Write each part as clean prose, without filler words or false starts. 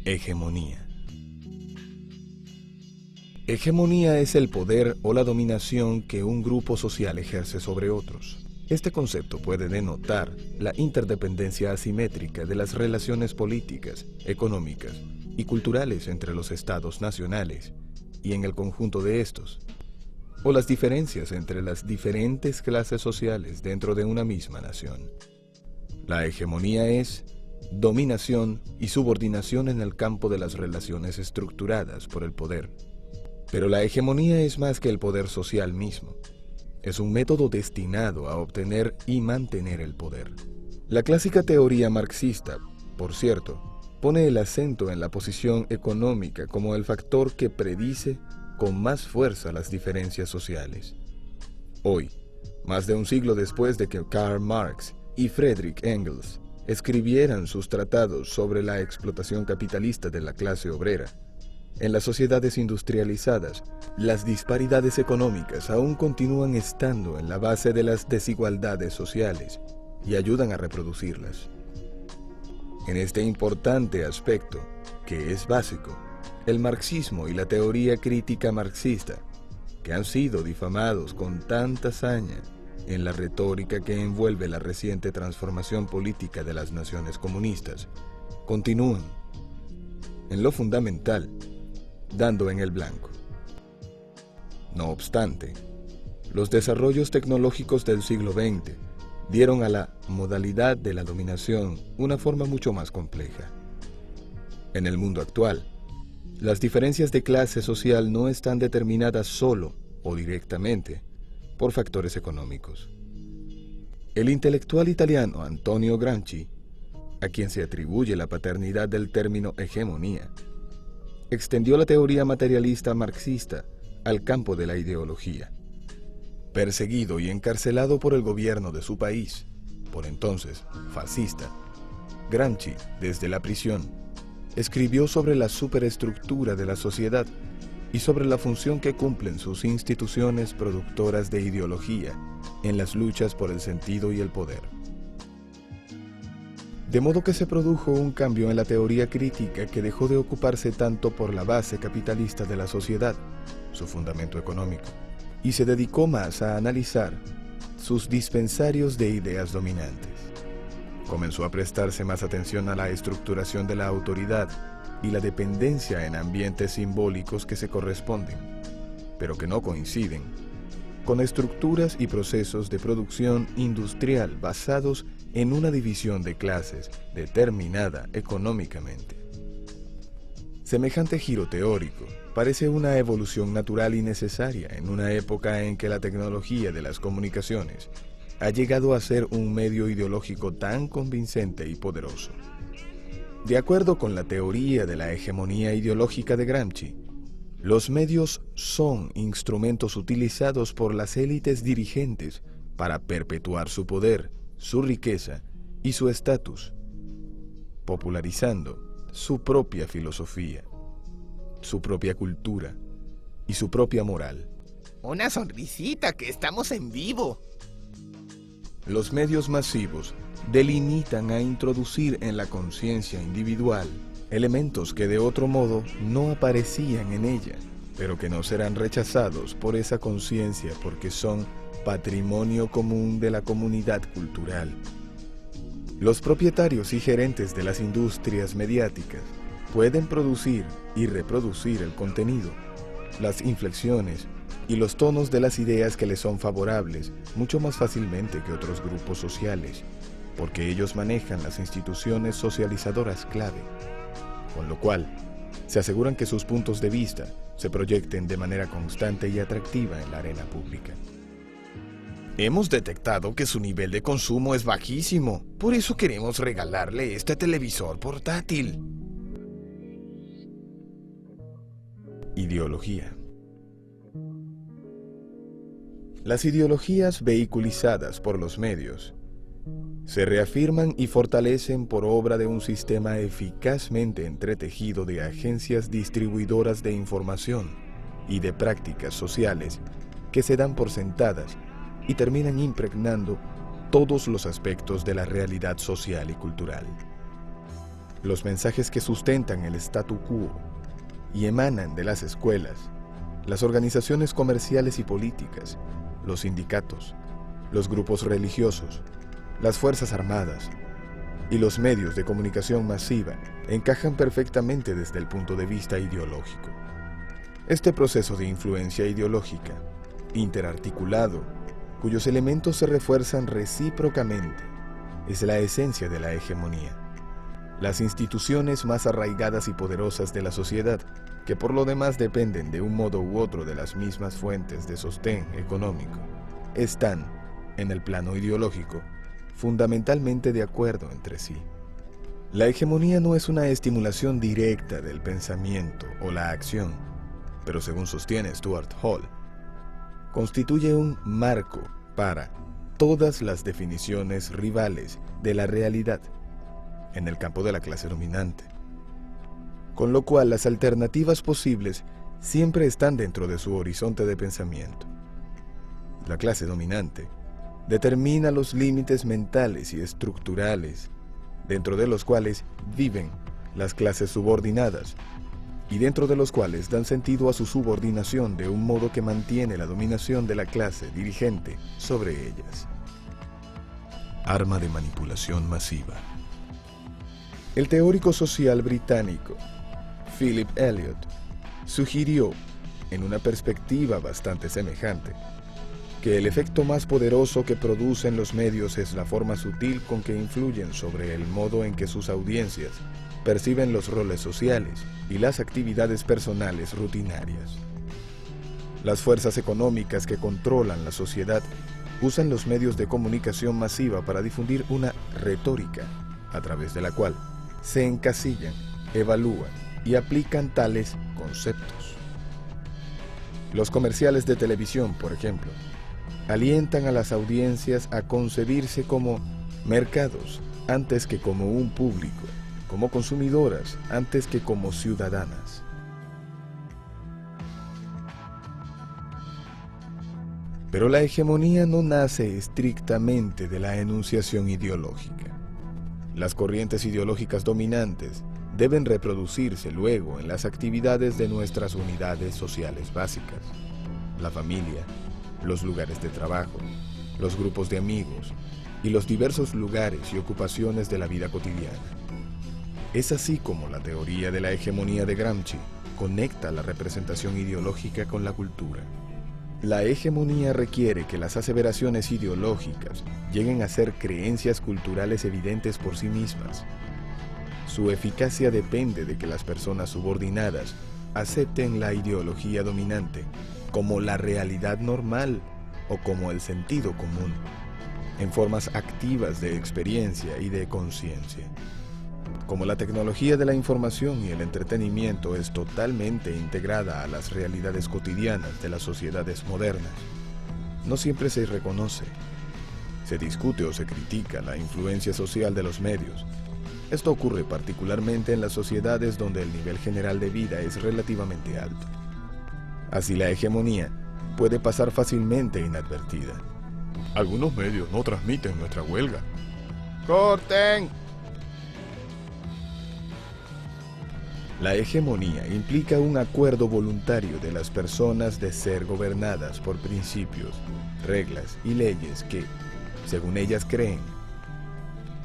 Hegemonía. Hegemonía es el poder o la dominación que un grupo social ejerce sobre otros. Este concepto puede denotar la interdependencia asimétrica de las relaciones políticas, económicas y culturales entre los estados nacionales y en el conjunto de estos, o las diferencias entre las diferentes clases sociales dentro de una misma nación. La hegemonía es dominación y subordinación en el campo de las relaciones estructuradas por el poder. Pero la hegemonía es más que el poder social mismo. Es un método destinado a obtener y mantener el poder. La clásica teoría marxista, por cierto, pone el acento en la posición económica como el factor que predice con más fuerza las diferencias sociales. Hoy, más de un siglo después de que Karl Marx y Friedrich Engels escribieran sus tratados sobre la explotación capitalista de la clase obrera, en las sociedades industrializadas, las disparidades económicas aún continúan estando en la base de las desigualdades sociales y ayudan a reproducirlas. En este importante aspecto, que es básico, el marxismo y la teoría crítica marxista, que han sido difamados con tanta saña en la retórica que envuelve la reciente transformación política de las naciones comunistas, continúan, en lo fundamental, dando en el blanco. No obstante, los desarrollos tecnológicos del siglo XX dieron a la modalidad de la dominación una forma mucho más compleja. En el mundo actual, las diferencias de clase social no están determinadas solo o directamente por factores económicos. El intelectual italiano Antonio Gramsci, a quien se atribuye la paternidad del término hegemonía, extendió la teoría materialista marxista al campo de la ideología. Perseguido y encarcelado por el gobierno de su país, por entonces fascista, Gramsci, desde la prisión, escribió sobre la superestructura de la sociedad y sobre la función que cumplen sus instituciones productoras de ideología en las luchas por el sentido y el poder. De modo que se produjo un cambio en la teoría crítica que dejó de ocuparse tanto por la base capitalista de la sociedad, su fundamento económico, y se dedicó más a analizar sus dispensarios de ideas dominantes. Comenzó a prestarse más atención a la estructuración de la autoridad y la dependencia en ambientes simbólicos que se corresponden, pero que no coinciden, con estructuras y procesos de producción industrial basados en una división de clases determinada económicamente. Semejante giro teórico parece una evolución natural y necesaria en una época en que la tecnología de las comunicaciones ha llegado a ser un medio ideológico tan convincente y poderoso. De acuerdo con la teoría de la hegemonía ideológica de Gramsci, los medios son instrumentos utilizados por las élites dirigentes para perpetuar su poder, su riqueza y su estatus, popularizando su propia filosofía, su propia cultura y su propia moral. Una sonrisita, que estamos en vivo. Los medios masivos delimitan a introducir en la conciencia individual elementos que de otro modo no aparecían en ella, pero que no serán rechazados por esa conciencia porque son patrimonio común de la comunidad cultural. Los propietarios y gerentes de las industrias mediáticas pueden producir y reproducir el contenido, las inflexiones y los tonos de las ideas que les son favorables mucho más fácilmente que otros grupos sociales, porque ellos manejan las instituciones socializadoras clave, con lo cual se aseguran que sus puntos de vista se proyecten de manera constante y atractiva en la arena pública. Hemos detectado que su nivel de consumo es bajísimo, por eso queremos regalarle este televisor portátil. Ideología. Las ideologías vehiculizadas por los medios se reafirman y fortalecen por obra de un sistema eficazmente entretejido de agencias distribuidoras de información y de prácticas sociales que se dan por sentadas y terminan impregnando todos los aspectos de la realidad social y cultural. Los mensajes que sustentan el statu quo y emanan de las escuelas, las organizaciones comerciales y políticas, los sindicatos, los grupos religiosos, las fuerzas armadas y los medios de comunicación masiva encajan perfectamente desde el punto de vista ideológico. Este proceso de influencia ideológica, interarticulado, cuyos elementos se refuerzan recíprocamente, es la esencia de la hegemonía. Las instituciones más arraigadas y poderosas de la sociedad, que por lo demás dependen de un modo u otro de las mismas fuentes de sostén económico, están, en el plano ideológico, fundamentalmente de acuerdo entre sí. La hegemonía no es una estimulación directa del pensamiento o la acción, pero según sostiene Stuart Hall, constituye un marco para todas las definiciones rivales de la realidad en el campo de la clase dominante, con lo cual las alternativas posibles siempre están dentro de su horizonte de pensamiento. La clase dominante determina los límites mentales y estructurales dentro de los cuales viven las clases subordinadas y dentro de los cuales dan sentido a su subordinación de un modo que mantiene la dominación de la clase dirigente sobre ellas. Arma de manipulación masiva. El teórico social británico Philip Elliot sugirió, en una perspectiva bastante semejante, que el efecto más poderoso que producen los medios es la forma sutil con que influyen sobre el modo en que sus audiencias perciben los roles sociales y las actividades personales rutinarias. Las fuerzas económicas que controlan la sociedad usan los medios de comunicación masiva para difundir una retórica a través de la cual se encasillan, evalúan y aplican tales conceptos. Los comerciales de televisión, por ejemplo, alientan a las audiencias a concebirse como mercados antes que como un público, como consumidoras antes que como ciudadanas. Pero la hegemonía no nace estrictamente de la enunciación ideológica. Las corrientes ideológicas dominantes deben reproducirse luego en las actividades de nuestras unidades sociales básicas: la familia, los lugares de trabajo, los grupos de amigos y los diversos lugares y ocupaciones de la vida cotidiana. Es así como la teoría de la hegemonía de Gramsci conecta la representación ideológica con la cultura. La hegemonía requiere que las aseveraciones ideológicas lleguen a ser creencias culturales evidentes por sí mismas. Su eficacia depende de que las personas subordinadas acepten la ideología dominante como la realidad normal o como el sentido común, en formas activas de experiencia y de conciencia. Como la tecnología de la información y el entretenimiento es totalmente integrada a las realidades cotidianas de las sociedades modernas, no siempre se reconoce, se discute o se critica la influencia social de los medios. Esto ocurre particularmente en las sociedades donde el nivel general de vida es relativamente alto. Así la hegemonía puede pasar fácilmente inadvertida. Algunos medios no transmiten nuestra huelga. ¡Corten! La hegemonía implica un acuerdo voluntario de las personas de ser gobernadas por principios, reglas y leyes que, según ellas creen,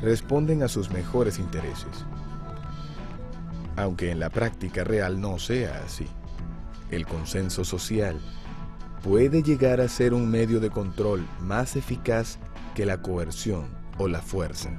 responden a sus mejores intereses. Aunque en la práctica real no sea así, el consenso social puede llegar a ser un medio de control más eficaz que la coerción o la fuerza.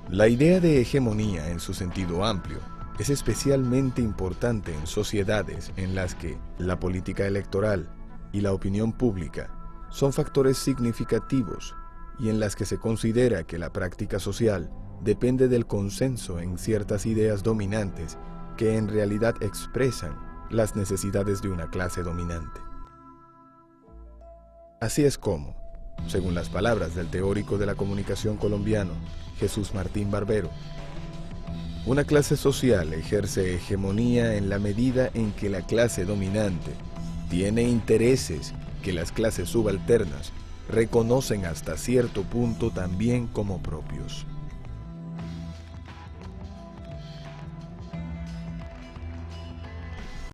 La idea de hegemonía en su sentido amplio es especialmente importante en sociedades en las que la política electoral y la opinión pública son factores significativos y en las que se considera que la práctica social depende del consenso en ciertas ideas dominantes que en realidad expresan las necesidades de una clase dominante. Así es como, según las palabras del teórico de la comunicación colombiano, Jesús Martín Barbero, una clase social ejerce hegemonía en la medida en que la clase dominante tiene intereses que las clases subalternas reconocen hasta cierto punto también como propios.